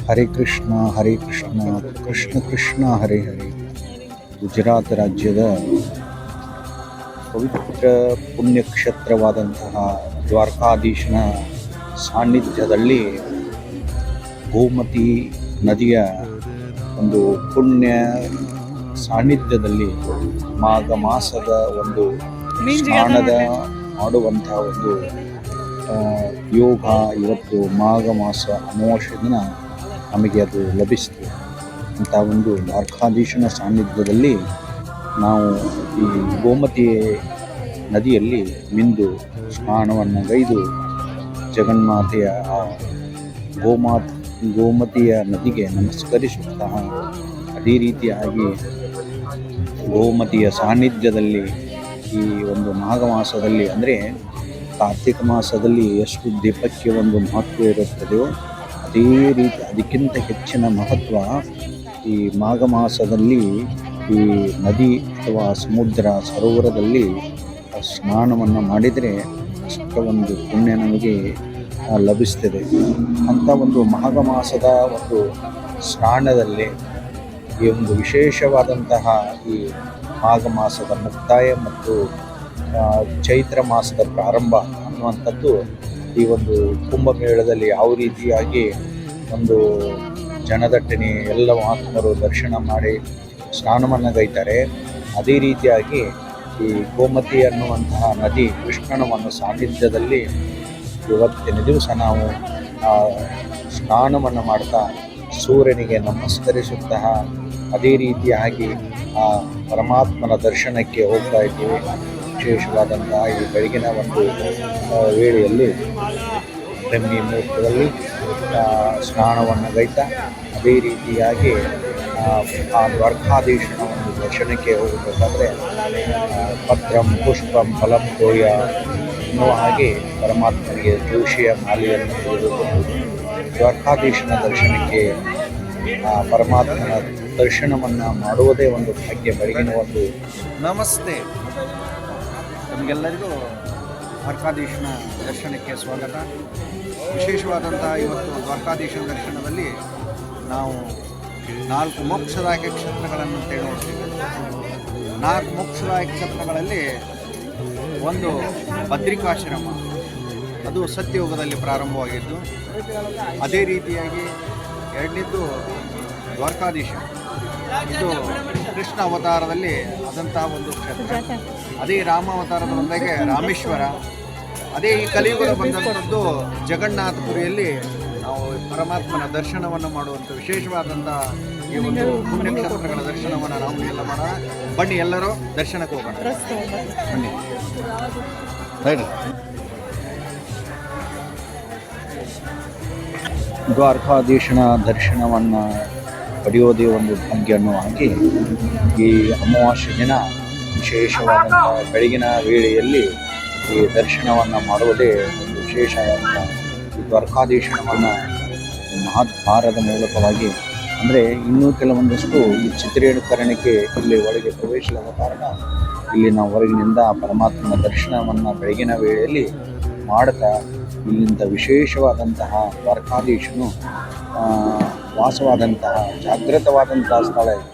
ಹರೇ ಕೃಷ್ಣ ಹರೇ ಕೃಷ್ಣ ಕೃಷ್ಣ ಕೃಷ್ಣ ಹರೇ ಹರೇ. ಗುಜರಾತ್ ರಾಜ್ಯದ ಪವಿತ್ರ ಪುಣ್ಯಕ್ಷೇತ್ರವಾದಂತಹ ದ್ವಾರಕಾಧೀಶನ ಸಾನ್ನಿಧ್ಯದಲ್ಲಿ ಗೋಮತಿ ನದಿಯ ಒಂದು ಪುಣ್ಯ ಸಾನ್ನಿಧ್ಯದಲ್ಲಿ ಮಾಘ ಮಾಸದ ಒಂದು ಸ್ನಾನದ ಮಾಡುವಂತಹ ಒಂದು ಯೋಗ ಇವತ್ತು ಮಾಘ ಮಾಸ ಅಮಾವಾಸ್ಯೆ ದಿನ ನಮಗೆ ಅದು ಲಭಿಸಿತು. ಅಂಥ ಒಂದು ದ್ವಾರಕಾಧೀಶನ ಸಾನ್ನಿಧ್ಯದಲ್ಲಿ ನಾವು ಈ ಗೋಮತಿ ನದಿಯಲ್ಲಿ ಮಿಂದು ಸ್ನಾನವನ್ನು ಗೈದು ಜಗನ್ಮಾತೆಯ ಆ ಗೋಮತಿಯ ನದಿಗೆ ನಮಸ್ಕರಿಸುತ್ತಾ ಅದೇ ರೀತಿಯಾಗಿ ಗೋಮತಿಯ ಸಾನ್ನಿಧ್ಯದಲ್ಲಿ ಈ ಒಂದು ಮಾಘ ಮಾಸದಲ್ಲಿ ಅಂದರೆ ಕಾರ್ತಿಕ ಮಾಸದಲ್ಲಿ ಎಷ್ಟು ದೀಪಕ್ಕೆ ಒಂದು ಮಹತ್ವ ಇರುತ್ತದೆಯೋ ಅದೇ ರೀತಿ ಅದಕ್ಕಿಂತ ಹೆಚ್ಚಿನ ಮಹತ್ವ ಈ ಮಾಘ ಮಾಸದಲ್ಲಿ ಈ ನದಿ ಅಥವಾ ಸಮುದ್ರ ಸರೋವರದಲ್ಲಿ ಸ್ನಾನವನ್ನು ಮಾಡಿದರೆ ಅಷ್ಟ ಒಂದು ಪುಣ್ಯ ನಮಗೆ ಲಭಿಸ್ತದೆ. ಅಂಥ ಒಂದು ಮಾಘ ಮಾಸದ ಒಂದು ಸ್ನಾನದಲ್ಲಿ ಈ ಒಂದು ವಿಶೇಷವಾದಂತಹ ಈ ಮಾಘ ಮಾಸದ ಮುಕ್ತಾಯ ಮತ್ತು ಚೈತ್ರ ಮಾಸದ ಪ್ರಾರಂಭ ಅನ್ನುವಂಥದ್ದು ಈ ಒಂದು ಕುಂಭಮೇಳದಲ್ಲಿ ಯಾವ ರೀತಿಯಾಗಿ ಒಂದು ಜನದಟ್ಟಣೆ ಎಲ್ಲ ಮಹಾತ್ಮರು ದರ್ಶನ ಮಾಡಿ ಸ್ನಾನವನ್ನು ಗೈತಾರೆ, ಅದೇ ರೀತಿಯಾಗಿ ಈ ಗೋಮತಿ ಅನ್ನುವಂತಹ ನದಿ ಕೃಷ್ಣನ ಒಂದು ಸಾನ್ನಿಧ್ಯದಲ್ಲಿ ಇವತ್ತಿನ ದಿವಸ ನಾವು ಸ್ನಾನವನ್ನು ಮಾಡ್ತಾ ಸೂರ್ಯನಿಗೆ ನಮಸ್ಕರಿಸುತ್ತಾ ಅದೇ ರೀತಿಯಾಗಿ ಆ ಪರಮಾತ್ಮನ ದರ್ಶನಕ್ಕೆ ಹೋಗ್ತಾ ಇದ್ದೀವಿ. ವಿಶೇಷವಾದಂತಹ ಈ ಬೆಳಗಿನ ಒಂದು ವೇಳೆಯಲ್ಲಿ ಬ್ರಹ್ಮಿ ಮುಹೂರ್ತದಲ್ಲಿ ಸ್ನಾನವನ್ನು ಗೈತಾ ಅದೇ ರೀತಿಯಾಗಿ ಆ ದ್ವಾರಕಾಧೀಶನ ಒಂದು ದರ್ಶನಕ್ಕೆ ಹೋಗಬೇಕಾದ್ರೆ ಪತ್ರಂ ಪುಷ್ಪಂ ಫಲಂ ತೋಯ ಅನ್ನುವ ಹಾಗೆ ಪರಮಾತ್ಮನಿಗೆ ತುಳಸಿಯ ಮಾಲೆಯನ್ನು ತೆಗೆದುಕೊಂಡು ದ್ವಾರಕಾಧೀಶನ ದರ್ಶನಕ್ಕೆ ಪರಮಾತ್ಮನ ದರ್ಶನವನ್ನು ಮಾಡುವುದೇ ಒಂದು ಭಾಗ್ಯ. ಬೆಳಗಿನ ಒಂದು ನಮಸ್ತೆ, ನಮಗೆಲ್ಲರಿಗೂ ದ್ವಾರಕಾಧೀಶನ ದರ್ಶನಕ್ಕೆ ಸ್ವಾಗತ. ವಿಶೇಷವಾದಂಥ ಇವತ್ತು ದ್ವಾರಕಾಧೀಶನ ದರ್ಶನದಲ್ಲಿ ನಾವು 4 ಮೋಕ್ಷದಾಯಕ ಕ್ಷೇತ್ರಗಳನ್ನು ಅಂತೇಳಿ ನೋಡ್ತೀವಿ. 4 ಮೋಕ್ಷದಾಯಕ ಕ್ಷೇತ್ರಗಳಲ್ಲಿ ಒಂದು ಬದ್ರಿಕಾಶ್ರಮ, ಅದು ಸತ್ಯಯುಗದಲ್ಲಿ ಪ್ರಾರಂಭವಾಗಿದ್ದು, ಅದೇ ರೀತಿಯಾಗಿ ಎರಡನೇದ್ದು ದ್ವಾರಕಾಧೀಶ, ಇದು ಕೃಷ್ಣ ಅವತಾರದಲ್ಲಿ ಆದಂತಹ ಒಂದು ಕ್ಷೇತ್ರ. ಅದೇ ರಾಮ ಅವತಾರದ ಬಂದಾಗೆ ರಾಮೇಶ್ವರ, ಅದೇ ಈ ಕಲಿಯುಗದ ಬಂದಂಥದ್ದು ಜಗನ್ನಾಥಪುರಿಯಲ್ಲಿ ನಾವು ಪರಮಾತ್ಮನ ದರ್ಶನವನ್ನು ಮಾಡುವಂಥ ವಿಶೇಷವಾದಂಥ ಈ ಒಂದು ಪುಣ್ಯಕ್ಷೇತ್ರಗಳ ದರ್ಶನವನ್ನು ನಾವು ಎಲ್ಲ ಮಾಡೋಣ. ಬನ್ನಿ, ಎಲ್ಲರೂ ದರ್ಶನಕ್ಕೆ ಹೋಗೋಣ. ಬನ್ನಿ ರೈಟ್. ದ್ವಾರಕಾಧೀಶನ ದರ್ಶನವನ್ನು ಪಡೆಯೋದೇ ಒಂದು ಭಾಗ್ಯ ಅನ್ನೋ ಹಾಗೆ ಈ ಅಮಾವಾಸ್ಯೆ ದಿನ ವಿಶೇಷವಾದಂಥ ಬೆಳಗಿನ ವೇಳೆಯಲ್ಲಿ ಈ ದರ್ಶನವನ್ನು ಮಾಡುವುದೇ ಒಂದು ವಿಶೇಷವಾದಂಥ ಈ ದ್ವಾರಕಾಧೀಶನವನ್ನು ಮಹದ್ವಾರದ ಮೂಲಕವಾಗಿ, ಅಂದರೆ ಇನ್ನೂ ಕೆಲವೊಂದಷ್ಟು ಈ ಚಿತ್ರೀಕರಣಕ್ಕೆ ಇಲ್ಲಿ ಒಳಗೆ ಪ್ರವೇಶಿಸದ ಕಾರಣ ಇಲ್ಲಿ ನಾವು ಹೊರಗಿನಿಂದ ಪರಮಾತ್ಮನ ದರ್ಶನವನ್ನು ಬೆಳಗಿನ ವೇಳೆಯಲ್ಲಿ ಮಾಡ್ತಾ ಇಲ್ಲಿಂದ ವಿಶೇಷವಾದಂತಹ ದ್ವಾರಕಾಧೀಶನು ವಾಸವಾದಂತಹ ಜಾಗೃತವಾದಂತಹ ಸ್ಥಳ ಇದೆ.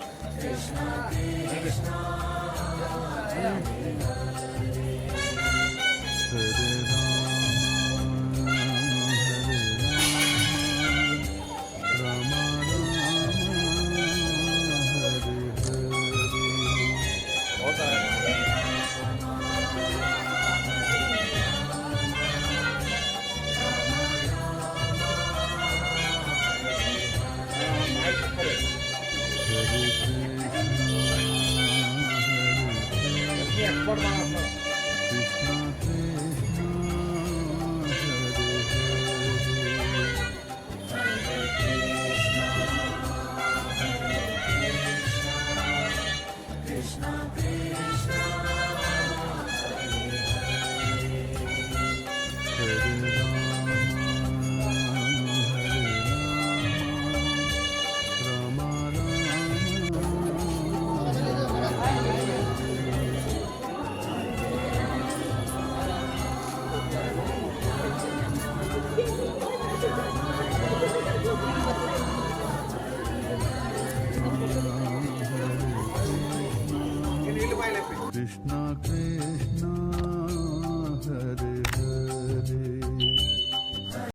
Krishna Krishna